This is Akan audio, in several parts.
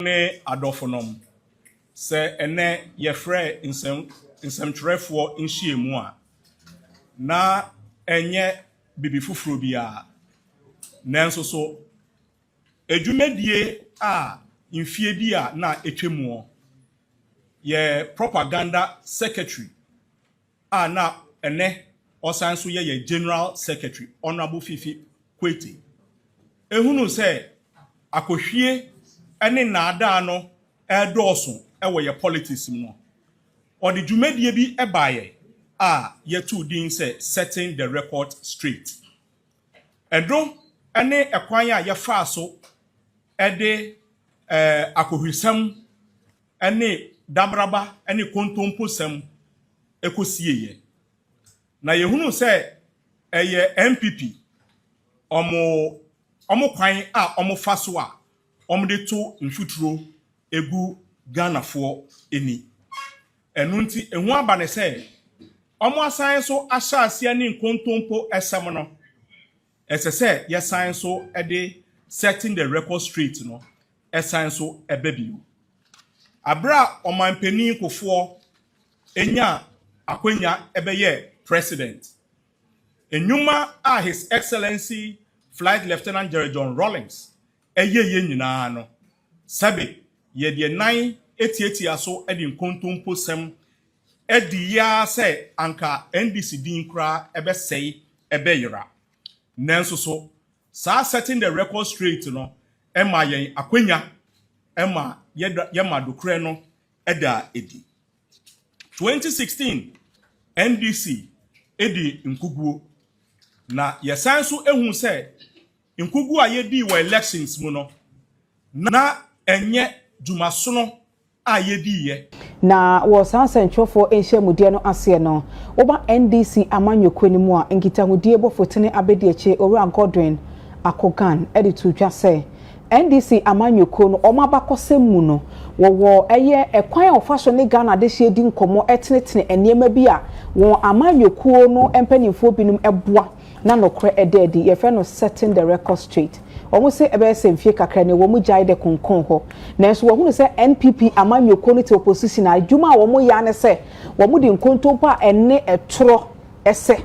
ne adɔfonom sɛ ene yɛfrɛ nsɛmtwerɛfoɔ nhyiamu a na enye bibi foforo bia nanso so edwumadie a mfie bi a na etwemu ye propaganda secretary a na ene osan so ye general secretary honorable Fifi Kwete ehunu sɛ akohwie ene naada no edoso ewo ye politics mu or the dwumadie bi ebaye a yetu din sɛ setting the record straight edo ene ekwan a yefa so ede akohwisam ene dabraba ene kontomposam ekosieye na yehunu sɛ eye MPP omo kwan a omo fa so a omo de to mfuturo egu Ghanafoɔ eni enunti ehu aba ne sɛ omo asan so ahyase ne nkontompo esem no esese yesan so ede setting the record straight no esan so ebebio abra omanpani kofoɔ enya akwanya ebeye president enyuma a His Excellency Flight Lieutenant General John Rawlings ye nyina no sabe ye de nan etieti aso edi nkontompo sem edi ya se anka NDC din kra ebesei ebeyira nanso so sa setting the record straight no ema yen akwanya ema yema dokre no eda edi 2016 NDC edi nkuguo na yesan so ehun se nkuguo a yedi wo elections mu no na enye dwumasono a yedi ye na wo sansentwofo enhyamudie no ase no oba NDC amanyokoni mu a nkitahudie bofotene abedieche Owura Godwin Akogan editu twa se NDC amanyoko no omabakosem mu no wo eye ekwan ofaso ne Ghana de hye di nkomo etenetene eniema bi a won amanyoko no empanimfo binum eboa na nokre ededi ye fe no setting the record straight omo se ebe se mfie kakra ne wo mu jai de konkon ho nanso wo hunu se NPP amanyoko no te opposition adwuma wo mu ya ne se wo mu di nkontompo a enne etoro ese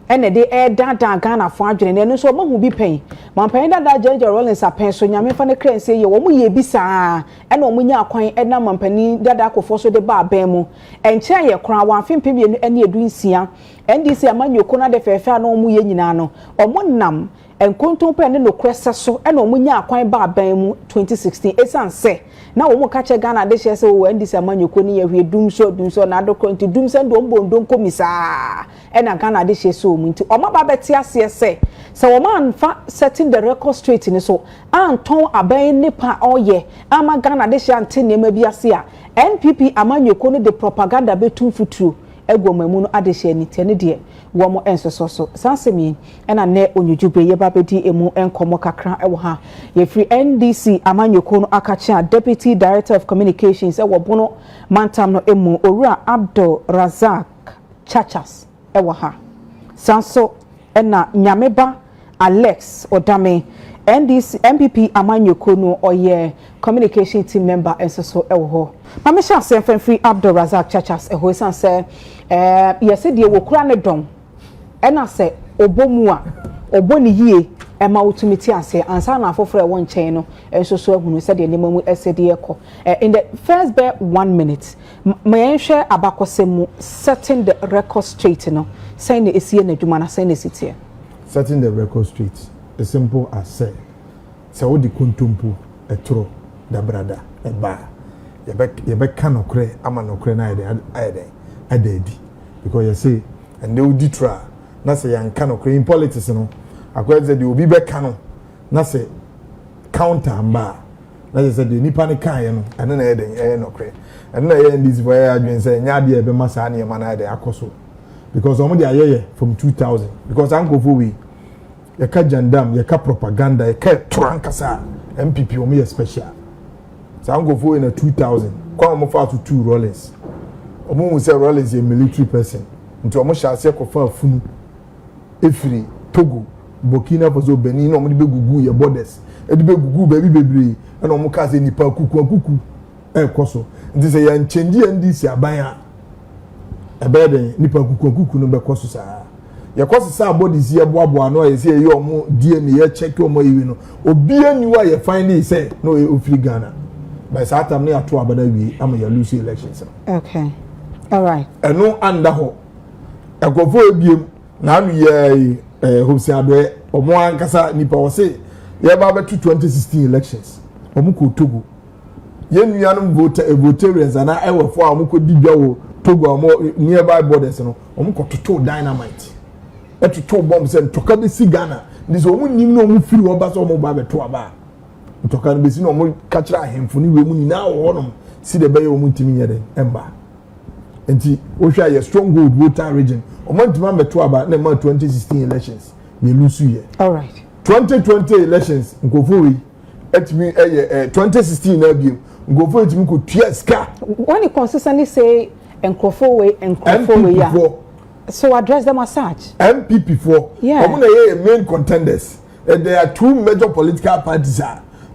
ene de dada Ghana fo adwene ne so mahu bi pen mampan dada General Rawlings apen so nyame fa ne krense ye wo mu ye bi saa ene wo mu nya akwan ena mampani dada akofo so de ba aban mu enche ye kran wa afempe bi ene edu nsia NDC amanyoko na de fefe na wo mu ye nyina no omo nam enkontompo ene no kwese so ene wo mu nya akwan ba aban mu 2016 esanse na wo mu ka che Ghana de hye se wo NDC amanyoko ni ye hwe dumso na adokro nti dumse ndo mbondo komisa ena Ghana de hye so nti omaba beti ase se wo man fa setting the record straight ni so anton aban nipa oye ama Ghana de hye ante nema bi ase a NPP amanyoko no de propaganda betum futuro egwomamu no ade hye ni tene de wo mo ensoso sansemi ena ne onyujube ye ba bedi emu enkomo kakra ewo ha ye free NDC amanyoko no akacha Deputy Director of Communications ewo bono mantam no emu Owura Abdul Razak Chachas ewo ha sanso ena nyameba Alex Odame NDC MPP amanyoko no oye communication team member ensoso ewo ho mama sha se free Abdul Razak Chachas eho sanse yese de wo kura ne don ena se obomu a oboni yie ema utumiti ase ansa na afoforo won chen no ensoso ahunu se de nemamu esede ekọ in the first bare 1 minute mayenhwe abakosemu setting the record straight no say na esie na dwuma na say na sitie setting the record straight as simple as say wo di kontompo etro da brada eba ye be kanokre ama nokre na ade because you say and they will detra na say yan kanokre in politics no akwa say the obi be kano na say counter amba na say the nipa ne kan ye no ene na ye nokre ene na ye this boy adwen say nya de be masa na ye ma na ade akoso because omo de ayeye from 2000 because ankofo we ye ka jandam ye ka propaganda ye ka trankasa MPP omo ye special so ankofo in 2000 kwa omo fa to 2 Rawlings omo say Rawlings a military person nti omo sha ase kofa afunu efiri Togo Burkina Faso Benin no mo de begugu ye borders e de begugu ba bi bebre ɛna ɔmo ka sɛ nipa kuku ɛkɔ so nti sɛ yɛn change NDC aban a ɛbɛyɛ den nipa kuku no bɛkɔ so saa yɛkɔ so saa bodies yɛ boaboa no yɛ sɛ yɛ ɔmo DNA yɛ check ɔmo yiwi no obia ni wa yɛ find it sɛ no ofiri Ghana by saa time no ato abada wie ama yɛ lose elections. Okay, all right. ɛno anda hɔ ɛkɔfo ebiem na anu yɛ Hobson Adoe ɔmo ankasa nipa wɔ se yɛ ba bɛto 2016 elections ɔmo kɔ Togo yɛn nuanom voters ana ɛwɔ fo a ɔmo kɔ di dwa wɔ Togo ɔmo nearby borders no ɔmo kɔ toto dynamite ɛtoto bomb sɛ ntoka bɛ si Ghana ndi sɛ ɔmo nim na ɔmo firi ɔba sɛ ɔmo ba bɛto aba ntoka no bɛ si na ɔmo kakyira ahemfo ne wɔ mu nyinaa wɔ hɔnom si de bɛyɛ ɔmo ntimi nyɛ den ɛmba nti wohwɛ ayɛ stronghold voter region ɔmo ntimi abɛto aba na ɛma 2016 elections yɛ lusu yɛ. All right. 2020 elections nkɔfo wei ɛtumi ɛyɛ 2016 na abiem nkɔfo ɛtumi kɔ tua sika. When you consistently say nkɔfo wei ya. So address them as such. MPP for. Yeah. Omo na ye main contenders. There are two major political parties.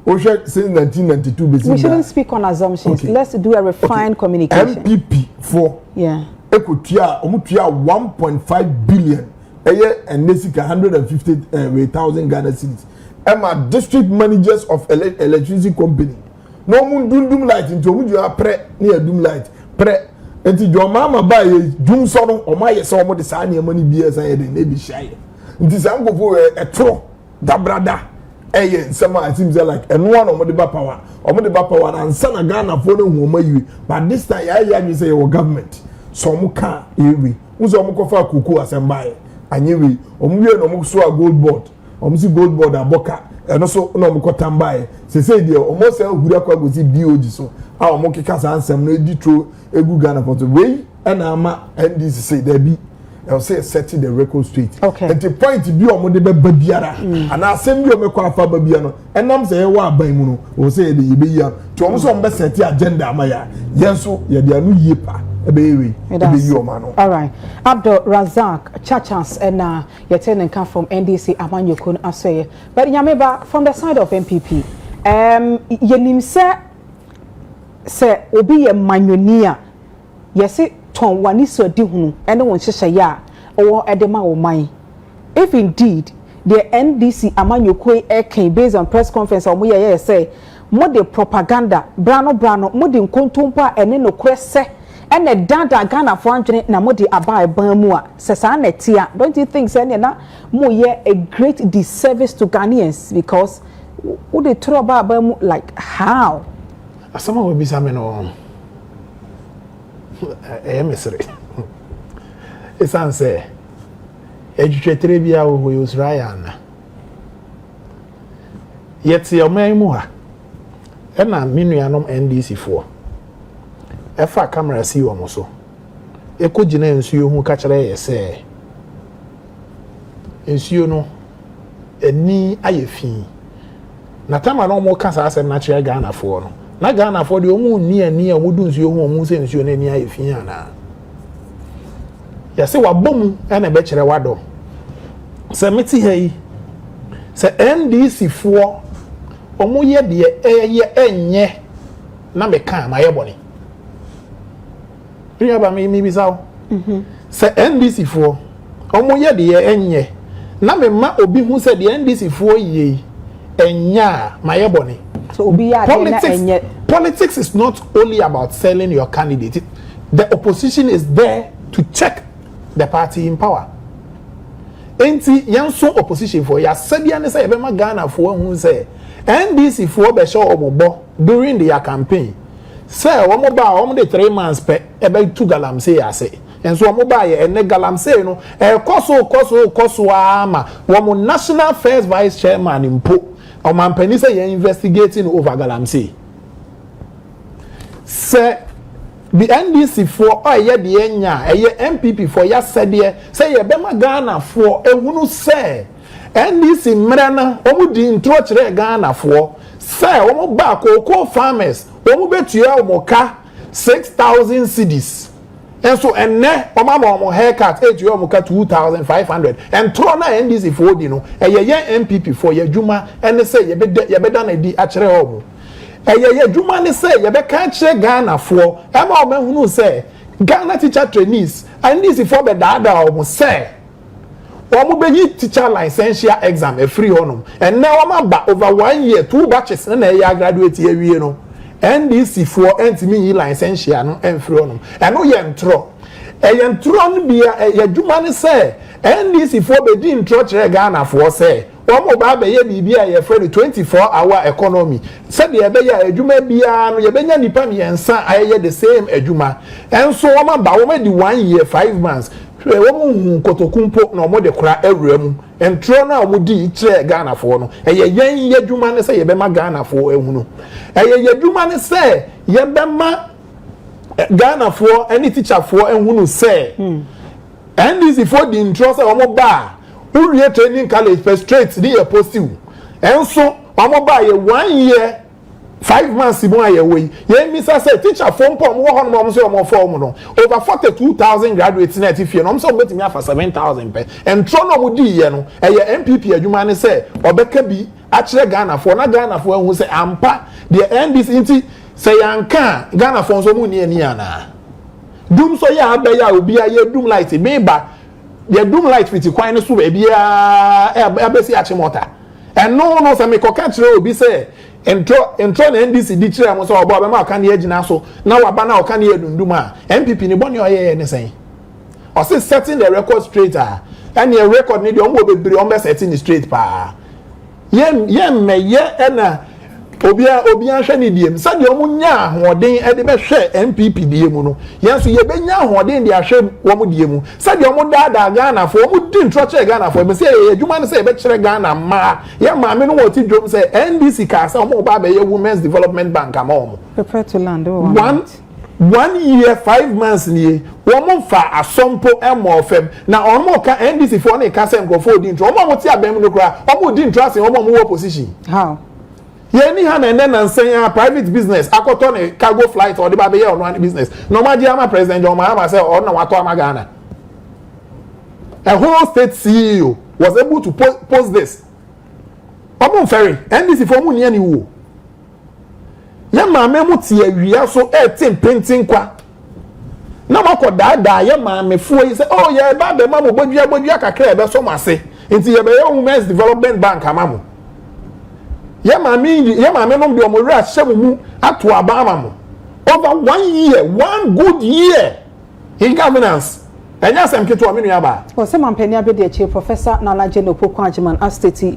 Since 1992. We shouldn't speak on assumptions. Okay. Let's do a refined communication. MPP for. Yeah. Ekutia omo tua 1.5 billion. Eye NDC 150,000 Ghana cedis. Emma district managers of electricity company. No mun dum light into omo ju apre near dum light. Pre enti jo mama ba ye dum so no o ma ye se o mo de sa ne mani bia san ye de na bi hia ye nti san gofo etro da brada eye nsema it seems like eno one o mo de ba power na ansa na Ghana fo no hu ma yiwe but this time ya you say your government so mo ka ewe uzo mo kofa kuku asemba ye anyewe o mo wie no mo so a gold board o mo si gold board aboka eno so no mo kotamba ye se de o mo se hura kwa gosi BOG so a o mo keka sa ansem no editro egu Ghana for so wey na ama NDC say there be I say setting the record straight. Okay. And the point bi o mo de be biara and asem bi o me kwa afa ba bia no enam say e wa aban mu no o say de ye be ya to o mo so be set agenda ama ya yenso ye de anu yie pa e be ewe e be yi o ma no. All right. Abdul Razak Chachas and you're telling come from NDC Amanyokun Aseye. But Nyameba from the side of MPP yenim se obi ye manyonia yesi ton wani so di hunu ene won hyehyɛ ya owo edema wo man if indeed the NDC amanyokoi eken based on press conference omo ye say mo de propaganda brano mo de nkontompo a ene no kwese ene dada Ghana fo antwene na mo de aba ban mu a se sa na tia don't you think say na mo ye a great disservice to Ghanaians because wo de tro ba mu like how asama we bisa me no mesre esan se ejutwetre bia wo Israel na yeti oman mu ha na minuanom NDC fo efa camera si wo mo so ekogina nsuo hu ka kire ye se nsuo no eni ayefi na tama no mo kasa asem na kire Ghana fo no na Ghana for the omu ni omudu nsuo hu omu se nsuo na ni ayefi ana ya se wabom na be kire wado se meti hei se NDC fo omu ye de enye na me kan ma ye boni riya ba mi bisawo se NDC fo omu ye de enye na me ma obi hu se de NDC fo ye enya ma ye boni. So politics is not only about selling your candidate. The opposition is there to check the party in power. Enti yanso opposition for ya sabia ne say e be ma Ghana for hu say NDC for be show omobo during their campaign. Say omo ba omo de 3 months pe e be 2 galamsey ase. Enso omo ba ye ene galamsey no e koso ama wo national first vice chairman impo omampani say you investigating over galamsey. Say the NDC for oye de enya eye MPP for ya said say ye be ma Ghana for ehunu say NDC mrana omu di intro kire Ghana for say omu ba cocoa farmers omu betua omoka 6,000 cedis enso enne omo haircut etua omoka 2,500 and throw na NDC for di no eye MPP for ye juma ene say ye be na di akire omu Eye adwuma ne say ye be ka kire Ghana for e ma o mahunu say Ghana teacher trainees and this for be dada o mo say omo be yi teacher licensure exam e free honum and now am ba over 1 year 2 batches na e graduate ye wie no NDC for entimi yi licensure no en free honum e no ye ntro e ye ntro no bia e adwuma ne say NDC for be di ntro kire Ghana for say omo ba be ye bibia ye free 24-hour economy said ye be ya adwuma bia no ye benya nipa miensa aye the same adwuma enso omo ba wo di 1 year 5 months womu kotokumpo na omo de kura awuram entro na omo di kire Ghana for no eye yen ye adwuma ne say ye be ma Ghana for ehunu eye ye adwuma ne say ye be ma Ghana for any teacher for ehunu say NDC for the intro say omo ba uriye training college per straight ni post you enso omo ba ye 1 year 5 months mo aye we ye mi say teacher form pom wo hono mo say omo form no over 42,000 graduates na tifie no so betimi afa 7,000 pe entro no mo di ye no eye MPP adwuma ne say obeka bi a kire Ghana for na Ghana for hu say ampa the NDC inti say yanka Ghana for so mu ni ani ana dum so ya abaya obi aye dum light be ba the doom light with kwan no so e bia e besi achimota and no say me koka kire obi say entro na NDC di kire am so obo be ma ka na agina so na waba na oka na edundum a MPP ni boni oye ne sen o say setting the record straight and your record ni de on go bebre on be setting straight pa ye me ye na obi ahwe ni diem sa de omunya ahoden e de be hwe MPP diem no yenso ye benya ahoden de ahwe wo mu diem sa de omu dada Ghana fo omu di ntroche Ghana fo be say adwuma ne say be kire Ghana ma ye ma me no woti dwom say NDC ka sa omu ba be ye Women's Development Bank ama omu prepare to land 1 year 5 months ni womu fa asompo emo fem na omu ka NDC fo na ka sem go fo di ntro omu ti abem no kra omu di ntro ase omu wo position how ye ni ha na ene na nsen private business akoto ne cargo flight or the ba be ye on business no ma ji ama president John Mahama say or na wato ama Ghana a whole state CEO was able to post this omo ferry NDC for mu ni ani wo ye ma me mu tie awia so painting kwa na makoda ye ma me fo yi say oh ye ba be ma mo bodua kakra e be so mase nti ye be ye Women's Development Bank amamu ye ma me no de omori ahyemumu ato abama mo over 1 year 1 good year in governance enya sem keto amenu ya ba o se mampani abede che Professor Nalaje no Pokwanjiman Asteti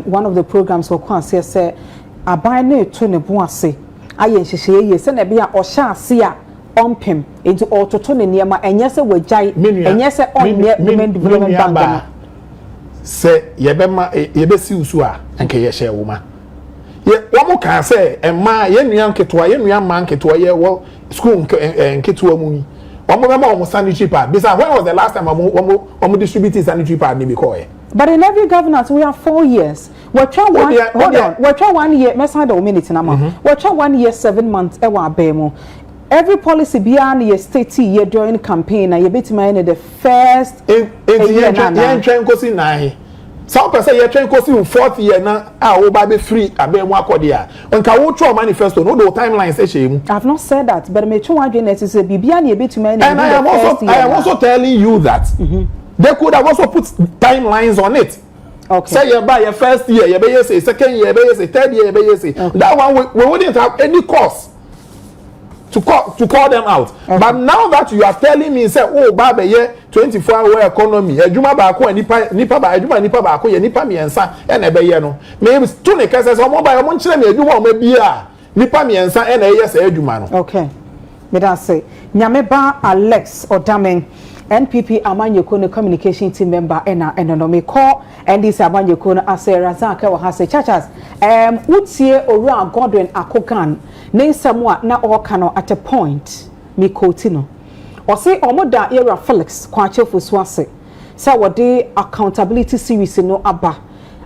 one of the programs for kwanse say aban na eto ne bo ase aye nhyehyeye ye se na be a ohya ase a ompem enti ototo ne niema enye se wajai enye se onye Women Development Bank se yebe si usu a nke ye hye wo ma ye wo mo kan se emma ye nua nketoa ye nua ma nketoa ye wo school nketoa mu ni wo mo be ma wo sanitary pad because when was the last time wo distribute sanitary pad ni because but in every governance we have 4 years we're trying we're trying 1 year mesa da minute na ma we're trying 1 year 7 months e wa abemo every policy beyond your state year during campaign and you betima in the first year train kosi na some person year train kosi 4th year na wo ba be free abemu akode a nka wo tro manifesto no the timelines e shemu I've not said that but me try one net say bibia na you betima in and I am also telling you that they could have also put timelines on it. Okay. Say you buy your first year, you be say second year, you be say third year, you be say that one we wouldn't have any cost to call them out. Okay. But now that you are telling me say oh baba ye 24-hour economy, ejuma ba ko nipa ba ko ye nipa miensa e na be ye no. Me to ne kase so mo ba mo nkyere me ejuma o ma bia nipa miensa e na ye say ejuma no. Okay. Me da say Nyameba Alex Odamen NPP Amanyoko no communication team member ena no me call NDC Amanyoko no ase Razak wa hase chachas utie Owura Godwin Akogan ne nsamo na oka no at a point me quote no o say omoda era Felix kwachefo so ase say wode accountability series no aba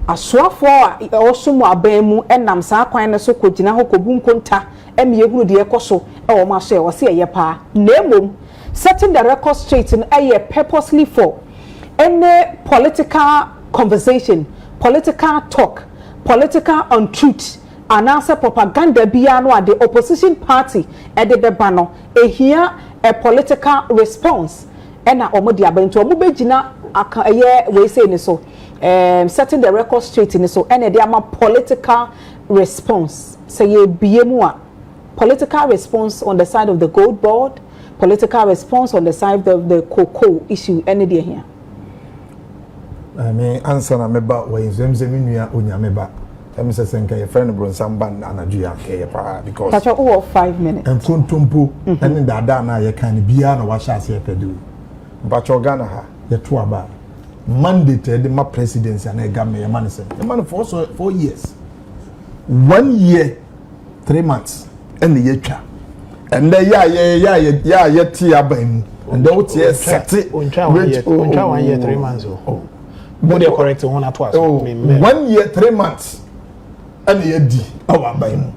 asoafo a osomu abamu enam saa kwan ne so kogina ho kobunkonta emiyehunu de ekoso e wo ma so e wo se eye pa nemom setting the record straight in a purposely for any political conversation, political talk, political untruth, anaasɛ propaganda biara no a the opposition party ɛde bɛba no ehia a political response ɛna ɔmo de aba nti ɔmo bɛgyina aka ɛyɛ wei sei ne so setting the record straight ne so ɛna ɛde ama political response sɛ yɛ bie mu a political response on the side of the gold board, political response on the side of the cocoa issue ɛne deɛ hia. I mean, answer na meba when Zemzemi nua onyameba. Em say senka your friend Bronsam ban anaju ya ke pa because Catch up 5 minutes. And kontompo ene dada na ye kan bia na wa sha se pedu. Mpacho Ghana ha ye to aba. Mandate the ma presidency and ega me man say. The man for 4 years. 1 year 3 months ene ye twa. And then ya ti aban and then what ye set it. Uncha 1 year 3 months. But they correct one at once. 1 year 3 months. And ye di our baimu.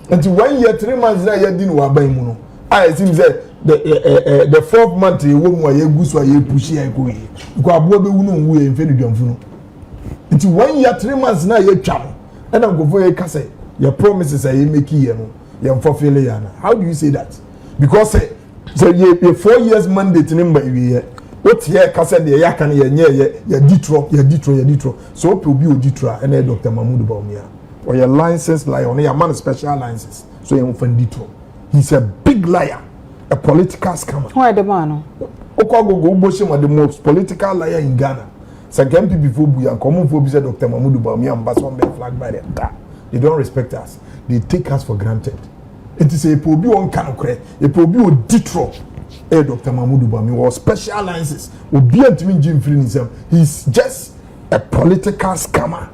Until 1 year 3 months na ye di no abaimu no. I seem say the 4th month ye wo mu ye gu so ye push ye go ye. Ko abo be wu no wu ye mfe dwamfu no. Until 1 year 3 months na ye twa no. And am go for ye ka say your promises are ye make ye no. Ye fulfill ye na. How do you say that? Because so ye 4 years mandate nimba ye. What here kasa de ya kan ye nye ye ditro so obi oditra and Dr. Mahmoud Bawumia or your license liar on your man special licenses so you fan ditro. He's a big liar, a political scammer. Why the man? Okogo Boshim the most political liar in Ghana. Some people buya common for Dr. Mahmoud Bawumia ambassador flag by them. They don't respect us. They take us for granted. It is a pobi on kanokre, a pobi ditro. Dr. Mahmoud Bawumia was special licenses. He's just a political scammer,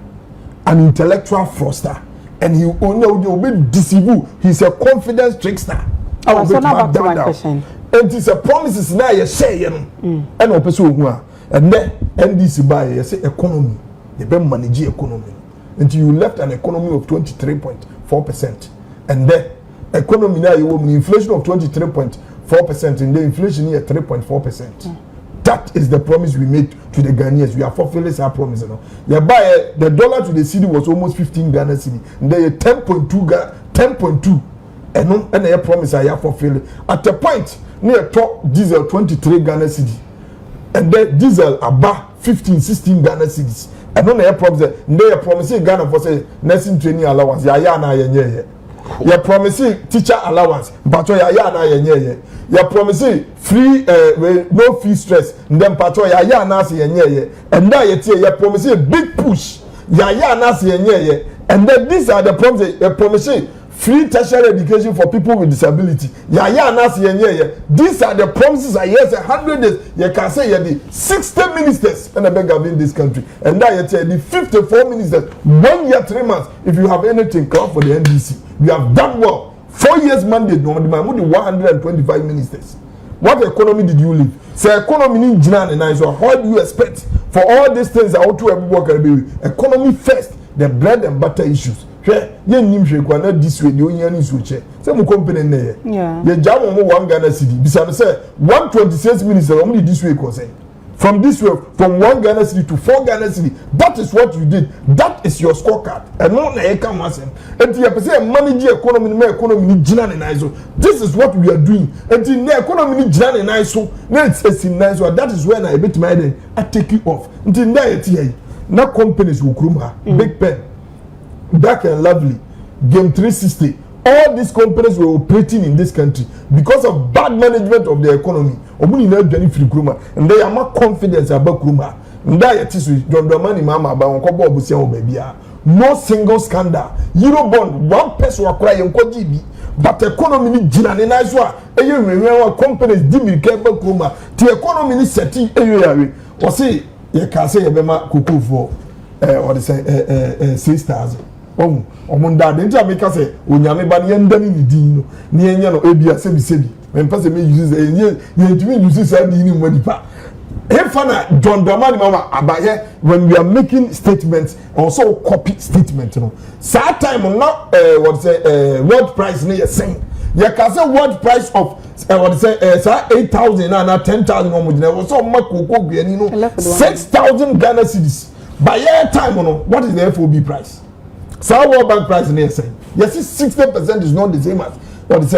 an intellectual fraudster, and he will be deceived. He's a confidence trickster. So now back to my question. And it's a promises now you say, and then NDC by you say economy, you better manage economy. Until you left an economy of 23.4%, and then economy now you will inflation of 23.4% and the inflation here 3.4%. That is the promise we made to the Ghanaians. We are fulfilling our promise. You buy the dollar to the city was almost 15 Ghana cedi. And then 10.2 and I promise I have fulfilled. At a point near top diesel 23 Ghana cedi. And then diesel about 15, 16 Ghana cedis. And then I promise they promise Ghana for say nursing training allowance. You promising teacher allowance, but you promising free no fee stress. Then patro and that you promising big push. And then these are the promises. You promising free tertiary education for people with disability. These are the promises. I hear 100 days. You can say you the 60 ministers and I beg in this country. And that you the 54 ministers 1 year 3 months. If you have anything, call for the NDC. We have done well. 4 years mandate, no, the 125 ministers. What economy did you leave? Say economy in Jinan and I. So how do you expect for all these things I want to work economy first, the bread and butter issues. This way, the only switch. Some company there. Yeah. The job on 1 Ghana cedi. Because say 126 ministers only this way concern. From this way, from 1 Ghana cedi to 4 Ghana cedi. That is what you did. That is your scorecard. And not na eka masem. And you say manage economy, my economy ni jinan and ISO. This is what we are doing. And the economy ni jinan and ISO. Let's say in ISO. That is when I bet my day. I take you off. Until now companies will groom her. Big pen. Dark and Lovely, Game 360, all these companies were operating in this country because of bad management of the economy. And they are more confident about Kruma. No single scandal. Eurobond, 1 person will cry in Kojibi. But economy ni jina ni naiswa. Companies dimi keba Kruma. The economy is setting area. Or say, you can say, kuku for or they say 6,000. Omunda de ntia make say onyame ba ne ndani ni din no ne enye no ebia sebi me pese me use ye ntimi use say din ni mo dipa Efana John Dramani mama abaye when we are making statements also copy statement no that time not what say world price ne saying you can say world price of what say 8,000 and 10,000 omudina was so makoko biani no 6,000 Ghana cedis by year time no what is the FOB price So World Bank price near saying yes, 60% is not the same as what is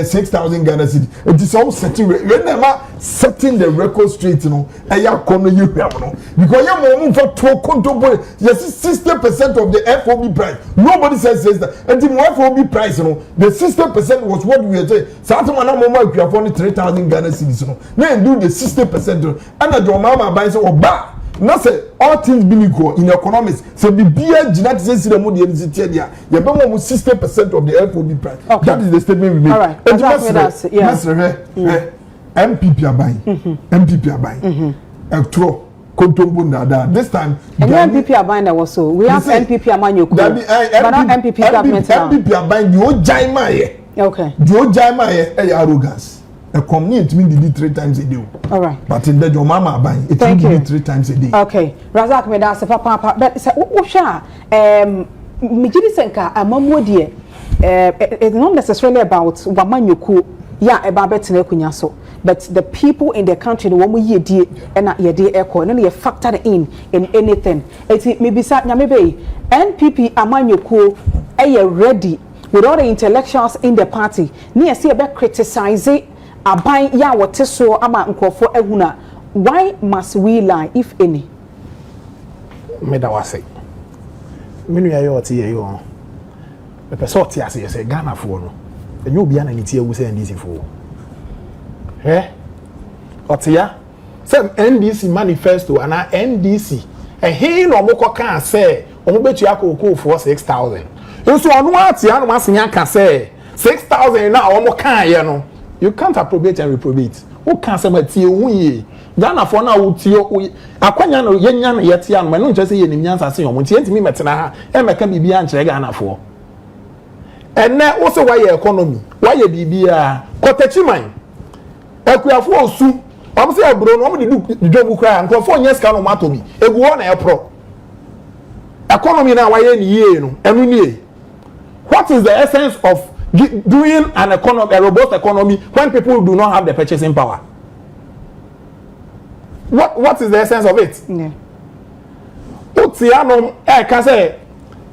6,000 Ghana cedi. It is all setting. Remember setting the record straight, you know. And you come you because you move for 12 contemporary. Yes, 60% of the FOB price. Nobody says that. And the FOB price, you know, the 60% was what we were saying. Saturday moment we have only 3,000 Ghana cedis, you know. Then do the 60%, and the mama buys or bar. Not say all things being equal in economics. So the beer genetic system would be you have almost 60% of the FOB price. Okay. That is the statement we make. All right. MPP are buying. MPP are buying. This time. And MPP are buying also. We have MPP Amanyoku. But not MPP government. MPP are buying the old Jaima. Okay. The old Jaima arrogance. A community mean did it 3 times a day. All right. But in the your mama buying it will be 3 times a day. Okay. Razak me da se papa but say Osha me gidi senka amamu de it's not necessarily about wamanyoku ya eba betene kunya so but the people in the country the one ye die na ye dey echo no ye factor in anything. It maybe sa nyame be NPP amanyoku ready with all the intellectuals in the party. Ni see be criticize aban ya wote so ama nkofo ehuna. Why must we lie if any? Me da wase. Menu ya yo tie yo. Me pese otie ase ye say Ghana fo no. Enyo bia na nitie wu say NDC fo. Otia say NDC manifesto ana NDC he no mo koka say omo betu akoko for 6,000. Nso onu atia no asenya ka say 6,000 na omo kan ye no. You can't appropriate and reprobate. Who can't say matie hu ye? Ghana for na wo tie akwanya no yenya na yetia no no nche say ye nimnyansa say omo tie ntimi metena ha e meka bibia nche Ghana for. Enne wo say why economy? Why bibia? Kotachiman. Ekuafo osu. Omo say abro no omo de dwobu kra nkofo nya ska no mato bi. Egu ho na epro. Economy na why ni ye no. Enu nie. What is the essence of doing an economy, a robust economy, when people do not have the purchasing power? What is the essence of it? Yeah. Utiano, can say,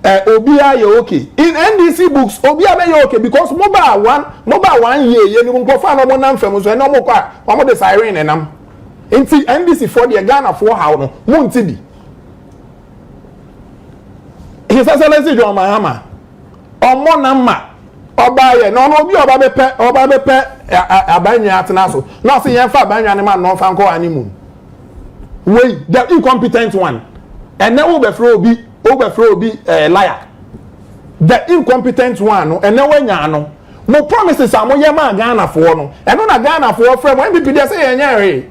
Obia you okay. In NDC books, Obia be okay because mobile one year, you won't go find no one famous and no more car. One of the siren and into NDC for the Ghana for how no Muntibi. His Excellency John Mahama, or Monama. Obaye no bi oba bepe abanya atena so no say yen fa abanya ne ma no fa nko animu we the incompetent one and now obefro obi liar the incompetent one no and now nya no mo promises am ye ma Ghana for no and no na Ghana for frame when people dey say yen re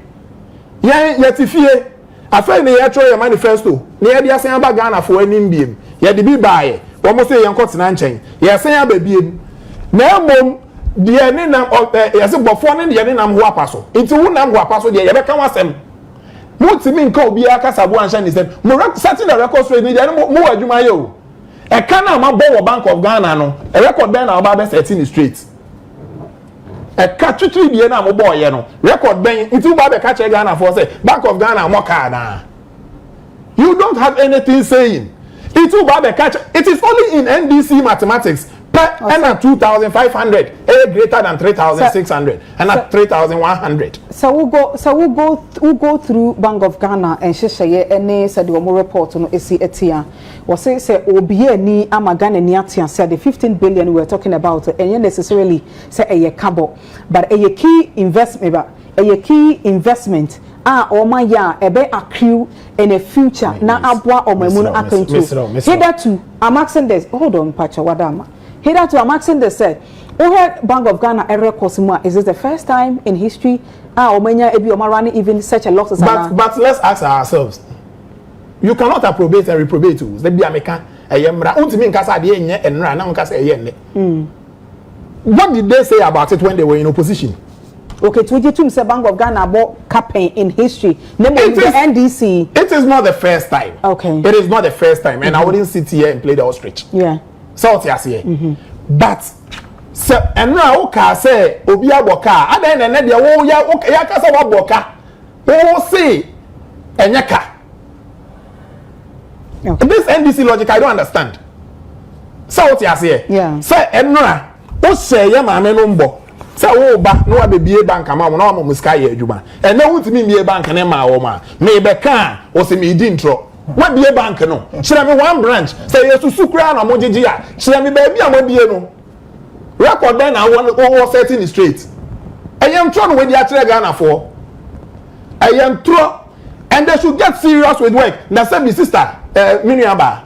yen yetifie afa ne ye tro ye manifesto ne ye dey say aba Ghana for anim biem ye de bi baaye wo mo say yen kotena nchen ye say aba biem na mom de ne nam yase bofo ne de ne nam ho apaso nti hu nam ho apaso de ye be kan wasem mo timi nka obi aka sabo ansha ni say mo setting the record straight ni de mo adwuma ye o e kan na ma bo Bank of Ghana no e record ben na oba be setting straight e ka twitwi de na mo bo ye no record ben nti oba be ka che Ghana for say Bank of Ghana mo ka na you don't have anything saying it oba be ka it is only in NDC mathematics and at 2,500 greater than 3,600 and at 3,100. So we'll go through Bank of Ghana and share any said the report on AC Etia. Was say Obie ni ama Ghana ni atia said the 15 billion we're talking about and necessarily say a cabo but a key investment my ya ebe accrue in the future na abwa or memunu akonto. Hitherto I'm asking this hold on Pacha Wadama. Hitherto, I'm asking this, we had Bank of Ghana error Cosimo. Is this the first time in history Omenya Ebi Omarani even such a loss as but let's ask ourselves. You cannot appropriate and reprobate tools. They be American yemra. Untimi nkasa de enye enra na nkasa eyenne. What did they say about it when they were in opposition? Okay, to say Bank of Ghana bought campaign in history. Namely the NDC. It is not the first time. Okay. It is not the first time. And I wouldn't sit here and play the ostrich. Yeah. So but so and now okay say obi aboka adan na de wo ya kasa wa boka wo say enyaka. This NDC logic I don't understand. Say what you say. Yeah. Say enra. O say ye maame no mbo. Say wo ba no wa bebie bank ama mo na wa mo sika ye adwuma. E na wutimi mie bank na ma wo ma. Me be kan o se me di ntro. Wa bie bank no. Kire me one branch. Say yesusu kura na mo gigi a. Kire me ba bia mo bie no. Record then I want setting it straight. I am trying with the actual Ghana for. I am through, and they should get serious with work. Now, say, my sister, Miniaba,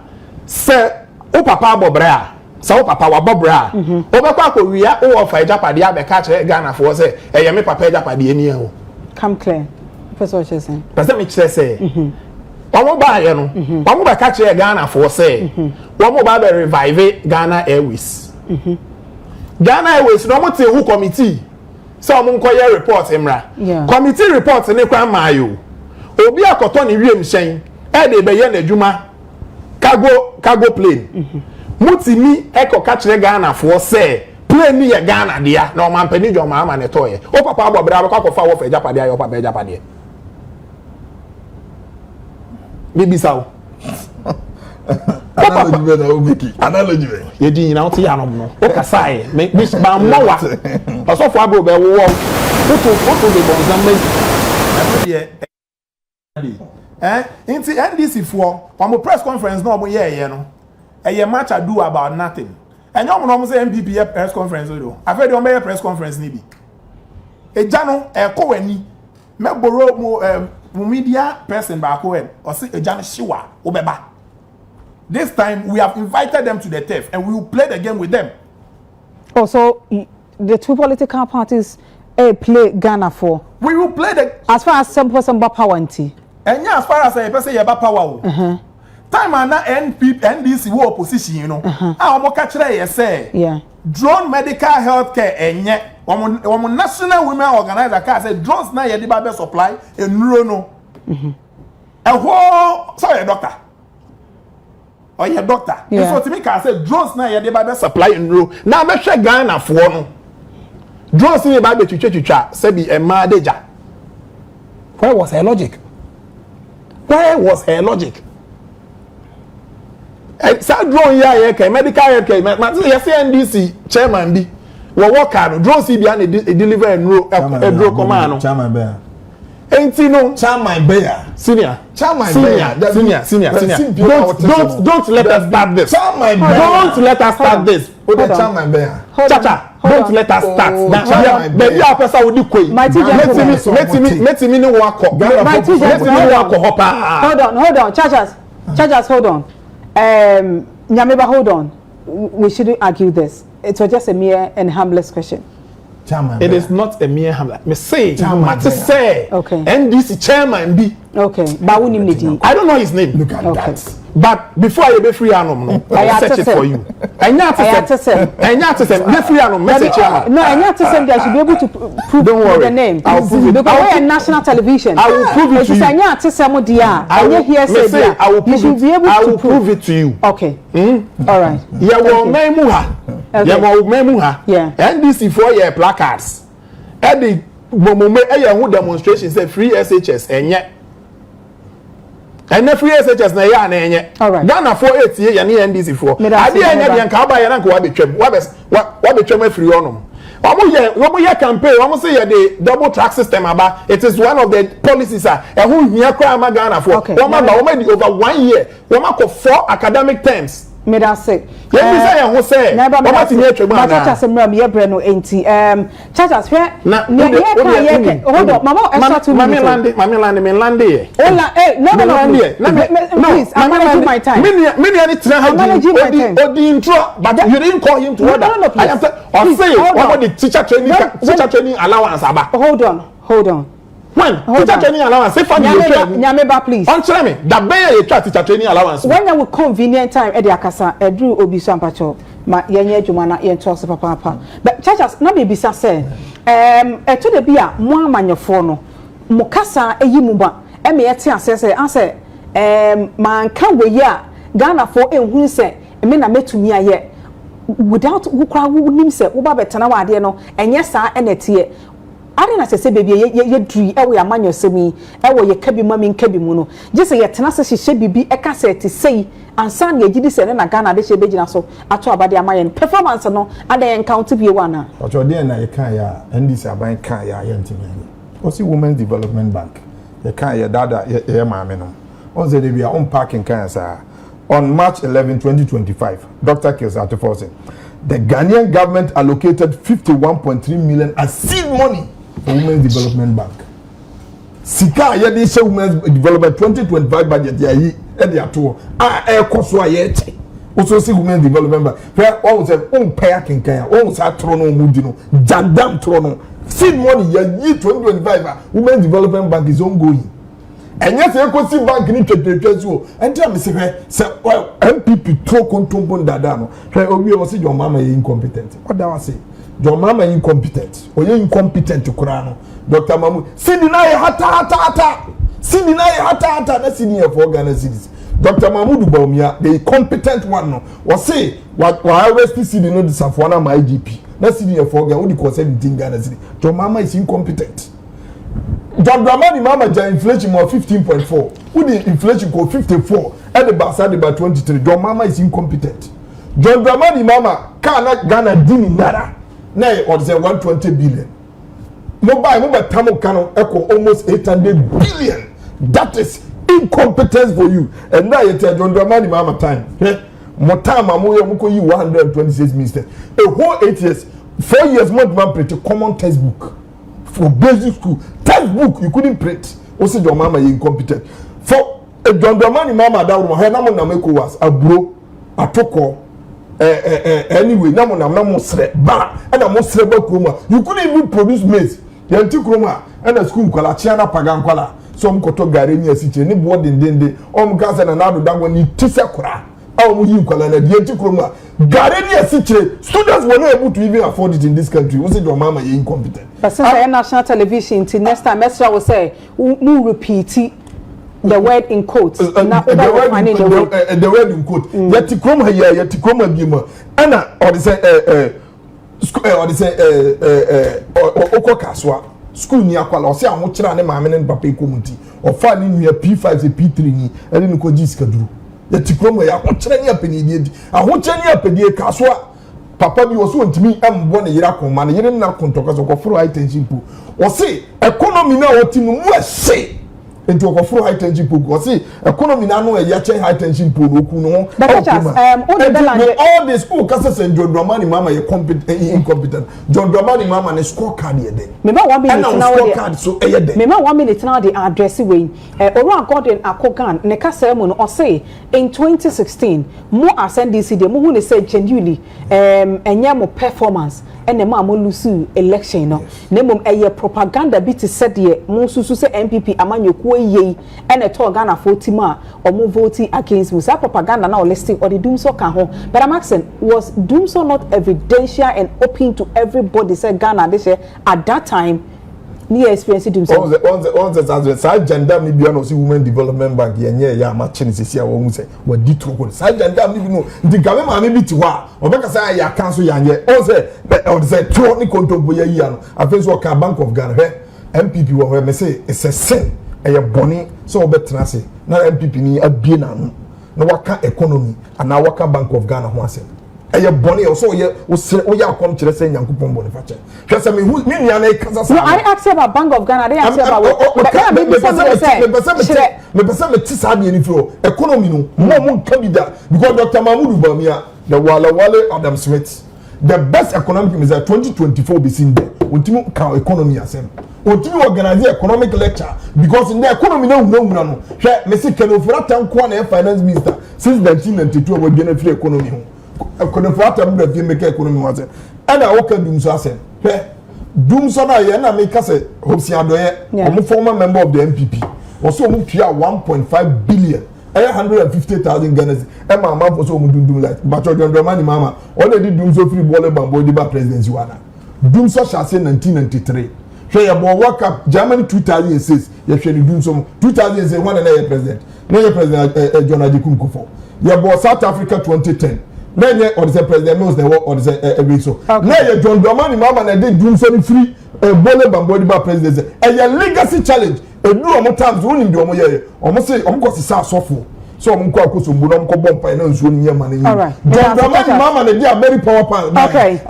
say, oh, Papa Bobra, so Papa Bobra, oh, Papa, we are all of a Japadia, the catch Ghana for, say, I am a Papa Japadi, any. Come clear. That's what you're saying. That's what me say. One more buy, you know, one more catch Ghana for, say, one more buy revive Ghana Airways. Ghana Airways, no more who committee. So mo nko ye report emra. Committee report ne kwa mayo. Obi akoto ni wiem hyen. E de be ye na adwuma. Cargo plane. Mutimi ekoka kire Ghana for say plane ni ye Ghana dia na o man pani jo ma ne toye. O papa abobra be kwakofa wo fa japade ayo papa japade. Bibi sawo. Analogy be. Ye di na oti yanom no. O kasai me ba mawa. Osofo abo be wo photo de bonzambe. Inti NDC for on press conference no omo ye no. Eye match ado about nothing. Enyo omo no say MPP press conference do. Afedi o me press conference ni bi. Eja no ko wani. Me borrow mo media person ba ko en. O say eja no shiwa obeba. This time we have invited them to the turf and we will play the game with them. Oh, so the two political parties play Ghana for. We will play the as far as some power anti. And yeah, as far as I say about power. Time and NDC wo opposition, you know. Ah, omo catch say. Yeah. Drone medical health care enye. Omo national women organizer ka say drones na ye di ba supply enuro no. Sorry doctor. Or your doctor. Yeah. So to me, can say drones now you dey supply in row. Now me share Ghana for no. Drones ni ba be twetwa say be e ma deja. Where was her logic? Where was her logic? Say drone ya ke medical health care. Ma say NDC chairman bi. Wo work hard. Drones bi an deliver in row drone command no. Chairman be. Ain't no Chairman Bear. Senior. Don't let us start this. Chairman Bear. Don't let us start this. Chairman Bear. Chacha, don't let us start. Baby, our person will do quick. Let me no walk. Hold on. Chachas, hold on. Nyameba, hold on. We shouldn't argue this. It was just a mere and harmless question. It is not a mere hamlet. Me say, say, okay. NDC chairman be. Okay, but we need I don't know his name. Look at that. But before I be free anom, I search it for you. I not to say, be free anom message chairman. No, I not to say that I should be able to prove the name. I'll prove it. Because we're national television. I will prove it to you. I not to say I will should be able to prove it to you. Okay. All right. Yeah, well, memuha. Yeah. NDC 4-year placards. Eddie Momume who demonstration say free SHS enye. And free SHS na ya na enye. All right. Ghana 48 year ni NDC 4. Ade enye de nka ba ya na nka wa betwem. Wa betwem free onum. Omo ye campaign, omo say the double track system aba. It is one of the policies who hia kwa ma Ghana 4. Omo di over 1 year. Omo ko 4 academic terms. Me that say. Yeah, me say who say. Omo ti nye twem na. Chacha say me ye bre no enti. Chacha hwe na hold on. Mama extra 2 minutes. Mami lande here. Ola no. Please, I'm managing my time. Me any try how odi intro but you didn't call him to order. No, please. I am say what the teacher training allowance aba. Hold on. When teacher training allowance say family Nyameba please. Answer me. That be you try teacher training allowance. When you convenient time e dey akasa edru obi so ampacho ma yenye adwuma na yen talk papa. But churches na be bisa say to the bia mo amanyefo no mo kasa eyi mu ba e me yete asese ase man kan we ya Ghana for ehun se me na metumi aye without wo kra wo nim se wo ba betena wade no enye sa enete ade na sese baby ye dri e wo ya manyo semi e wo ye kabi mami nkabi mu no je se ye tena se hye bibi e ka se te sei ansa na ye gidi se na Ghana de hye begina so ato abade amaye performance no ade ye count bi wa na ocho de na ye kan ya NDC aban kan ya ye ntimi o si Women's Development Bank ye kan ya dada ye maame no on say de bia on parking kan sa on March 11 2025 Dr. Kilsate Forsen the Ghanaian government allocated 51.3 million as seed money for Women's Development Bank. Sika ye dey say Women's Development 2025 budget ya yi e dey ato e koso aye che. Also see Women's Development Bank. Where all say on pay akenkan ya, on say tro no mudi no, jandam tro no. Seed money ya yi 2025 Women's Development Bank is ongoing. And yes, you could see bank in so and tell me, say, well, MPP throw contumbo dadano. We will see your mama incompetent. What do I say? Your mama incompetent, or you incompetent to Kurano. Dr. Mamu, Sidinai hata. Sidinai hata, that's in here for organizations. Dr. Mahmoud Baumia, the competent one, no, was say, what I arrest this city, no, this Safwana, my IGP. That's in here for what you call 17 Ghana City. Your mama is incompetent. John Dramani Mama ja inflation more 15.4. Who the inflation go 54 and the Basadi by 23. John Mama is incompetent. John Dramani Mama cannot Ghana dini nada. Nay or say 120 billion. Mobile Tamo Kano echo almost 800 billion. That is incompetence for you. And now you tell John Dramani Mama time. Motama Moya Muko you 126 ministers. A whole 8 years, 4 years more man print a common textbook. For basic school textbook you couldn't print. Also your mama is incompetent. For a John Dramani Mama that woman her name na meko was abro atoko anyway na mo sre ba and na mo sre ba kroma you couldn't even produce maize yanti kroma and the school kwala chiana pagan kwala so mkoto gare ni asiche ni board ndende omkasa na nado dango ni tise kura awu yi kwala na yanti kroma gare ni asiche students were not able to even afford it in this country. Also your mama is incompetent. But since I national television till next time Mesra will say we repeat the word in quotes. The word in quote. Yet Tikroma here, yet Tikroma Gima. Anna or the say Oko Kaswa school near Kwala or say I'm watching an mamma and Papa community or finding me a P5 a P3 and then Kojiska drew. Yet Tikroma ya watching a penny. I watch any up a dear Kaswa. Papa bi was want me am born a year man, you didn't not contours of high tension pool. Or say, economy now what you must say into a high tension pool. Or say, economy now a yacha high tension pool. All the school classes and John Dramani Mama, you're incompetent. John Dramani Mama and a scorecard here. Remember 1 minute now, so remember 1 minute now the address way. Around Gordon Akogan, Neka Sermon, or say in 2016, more as NDC, the Muhuni said genuinely, and yamo performance. And the mama lusu election no nemom eye propaganda bit said ye monsusu se MPP amanyo ye and a to Ghana 40 ma or more voting against musa propaganda now listing or the doomso can ho but I'm asking was doomso not evidential and open to everybody said Ghana this year at that time near experience doomso on the side gender maybe no see Women Development Bank ya matching is here won say what di troko side gender maybe no the government maybe to wa obeka say ya cancel ya on say tro ni control ya yi ano afenso so ka Bank of Ghana MPP wo me say it's a sin e boni so obetra say na MPP ni abie na no na waka economy and na waka Bank of Ghana ho asem eye boni so ye wo ya kom kire say Nyankopon boni fa che hwe say me nua na kasa sa no I ask about Bank of Ghana they ask about me pesa me tisa de ni fro economy no mo nka bi da because Dr. Mahmoud Bamia the Wale Adam Smith the best economic minister 2024 be seen there ultimo ka economy asem ultimo organize economic lecture because in the economy no hwe me say Kenofura Tanko na finance minister since 1992 we be free economy ho Kenofura Tanko be make economy was and I work dum so asem dum so na ye na make say Hopsi Adoye omo former member of the MPP also omo pia 1.5 billion 150,000 Ghana. Emma man for so dum like but John Dramani Mama already dum so free ball bambo di ba presidency wana dum so shall say 1993 so ya bo work up Germany 2006 ya hwe ni dum so 2006 one na president John Ajikun Kufuor ya bo South Africa 2010 then or the president knows the or the every so now you John Dramani mama na dey doom so free bole bambodi ba president a legacy challenge e do omo times won ndi omo ye omo say omo ko sisa sofo so omo ko akoso mbu na omo ko bomb na nsuo ni yema na yi John Dramani mama na dey very power pan okay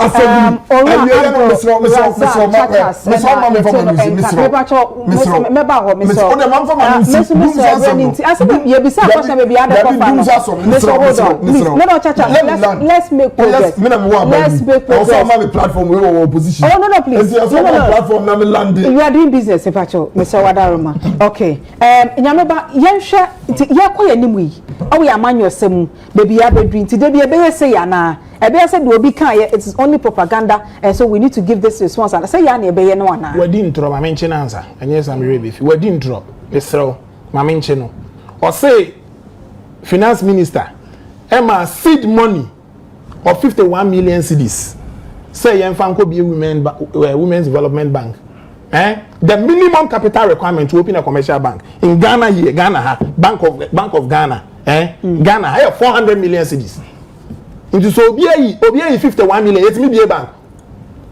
let's make progress. Let's make progress. Also, platform we opposition. Oh no, please. Platform na me land. You are doing business, Pacho, Mr. Wadaroma. Okay. Nyameba, yensha, yakoye nimwi. Awe amanyo semu, baby yabe dream. Today be ebe say yana. Ebe say do be kan. It's only propaganda, and so we need to give this response. And say yana ebe no ana. We didn't drop. I mention answer. And yes, I'm ready. We didn't drop. Mr. I mention no. Or say, finance minister, Emma seed money of 51 million cedis. Say Yenfanko be women's development bank. The minimum capital requirement to open a commercial bank in Ghana here, Bank of Ghana. Ghana have 400 million cedis. Into so obi 51 million. It's me be a bank.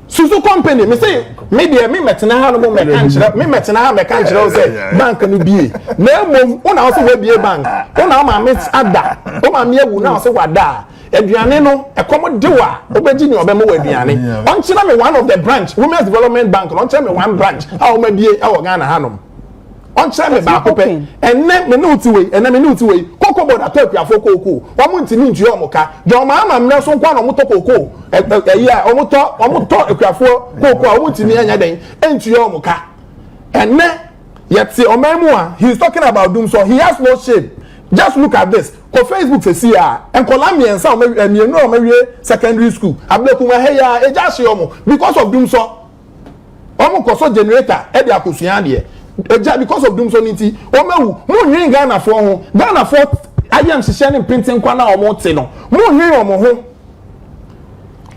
Susu company, me say maybe me metena ha no mo mekanchira me metena ha mekanchira o say bank no bie na mom una also we bie bank una ma me ada o ma me ewu na so wada aduane no ekomo dewa obeji ni obemo aduane on chira me one of the branch women's development bank on chira me one branch ha o ma bie e wo Ghana ha no on chira me ba ko pe enne me no ti we enne me no ti we koko board attack afọ koko wa mu ntini ntu o muka jo ma ama mne so kwa no moto koko ya o moto akuafo koko o ntini anya den entu o muka enne yet o memu a he is talking about doom so he has no shame. Just look at this. Ko Facebook se see ya en kolamiensa o mienu o mewie secondary school ableku ma he ya eja hye o mo because of doom so o mo koso generator e de akosua de because of doom so niti o mewu mo nwin Ghana for ho Ghana for ayam hye ne printing kwa na o mo te no mo nwin o mo ho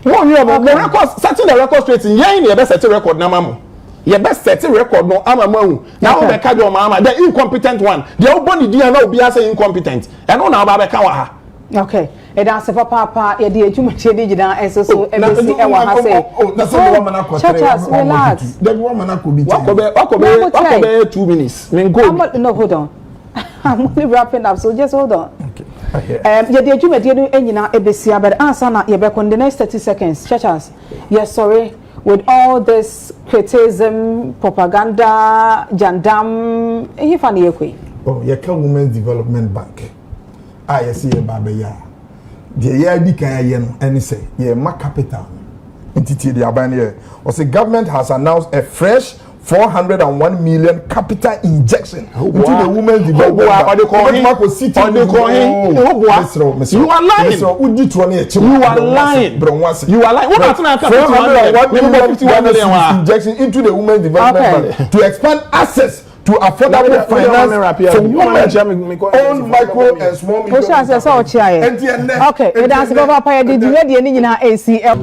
mo nwin o mo record setting the record straight yen ne be set record na mamo ye best set record no amamu na o be ka jo mama the incompetent one the oboni dia na obi say incompetent e no na o ba be ka wa ha okay e dan se papa ye de adwuma che de gida eso so embassy e wa ha say na so the woman relax the woman ko bi wakobe 2 minutes me go no hold on I'm only wrapping up so just hold on okay ye de adwuma de no enyina ebesi aber ansa na ye be kon the next 30 seconds churches yes sorry with all this criticism, propaganda, jandam, you find it okay? Oh, you can Women's Development Bank. I see a babaya. The year can and say, yeah, my capital. Entity the Albania. Or the government has announced a fresh 401 million capital injection into the Women's Development Bank. You are lying. You are lying. You are lying. What are 401 million injection into the Women's Development Bank to expand access to affordable finance for women own micro and small medium. Okay, that's Papa. Did you ready any ACL?